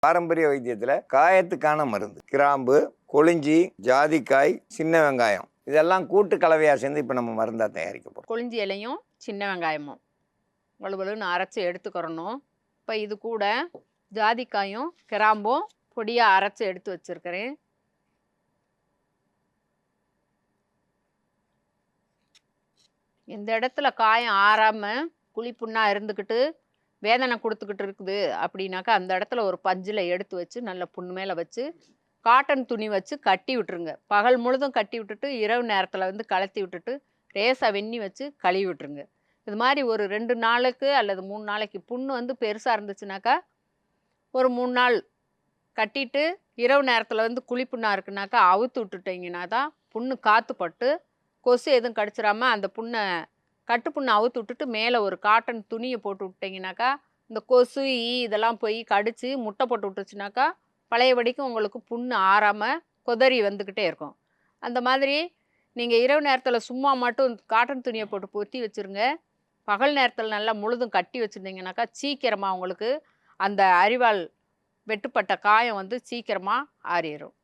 பாரம்பரிய வைத்தியத்தில் காயத்துக்கான மருந்து கிராம்பு, கொளிஞ்சி, ஜாதிக்காய், சின்ன வெங்காயம் இதெல்லாம் கூட்டு கலவையாக சேர்ந்து இப்போ நம்ம மருந்தாக தயாரிக்க போகிறோம். கொளிஞ்சி இலையும் சின்ன வெங்காயமும் வலுவலுன்னு அரைச்சி எடுத்துக்கிறணும். இப்போ இது கூட ஜாதிக்காயும் கிராம்பும் பொடியாக அரைச்சி எடுத்து வச்சுருக்கிறேன். இந்த இடத்துல காயம் ஆறாமல் குழிப்புண்ணாக இருந்துக்கிட்டு வேதனை கொடுத்துக்கிட்டு இருக்குது அப்படின்னாக்கா அந்த இடத்துல ஒரு பஞ்சில் எடுத்து வச்சு நல்ல புண்ணு மேலே வச்சு காட்டன் துணி வச்சு கட்டி விட்டுருங்க. பகல் முழுதும் கட்டி விட்டுட்டு இரவு நேரத்தில் வந்து கலத்தி விட்டுட்டு லேசாக வெந்நி வச்சு கழுவி விட்டுருங்க. இது மாதிரி ஒரு 2 நாளுக்கு அல்லது 3 நாளைக்கு புண்ணு வந்து பெருசாக இருந்துச்சுனாக்கா ஒரு 3 நாள் கட்டிட்டு இரவு நேரத்தில் வந்து குழிப்புண்ணாக இருக்குனாக்கா அவுத்து விட்டுட்டிங்கன்னா தான் புண்ணு காற்று பட்டு கொசு எதுவும் கடிச்சிடாமல் அந்த புண்ணை கட்டுப்புண்ணை அவுத்து விட்டுட்டு மேலே ஒரு காட்டன் துணியை போட்டு விட்டிங்கனாக்கா இந்த கொசு இதெல்லாம் போய் கடித்து முட்டை போட்டு விட்டுச்சுனாக்கா பழையபடிக்கும் உங்களுக்கு புண்ணு ஆறாமல் கொதறி வந்துக்கிட்டே இருக்கும். அந்த மாதிரி நீங்கள் இரவு நேரத்தில் சும்மா மட்டும் காட்டன் துணியை போட்டு பொத்தி வச்சுருங்க. பகல் நேரத்தில் நல்லா முழுதும் கட்டி வச்சுருந்தீங்கனாக்கா சீக்கிரமாக உங்களுக்கு அந்த அரிவாள் வெட்டுப்பட்ட காயம் வந்து சீக்கிரமாக ஆறிடும்.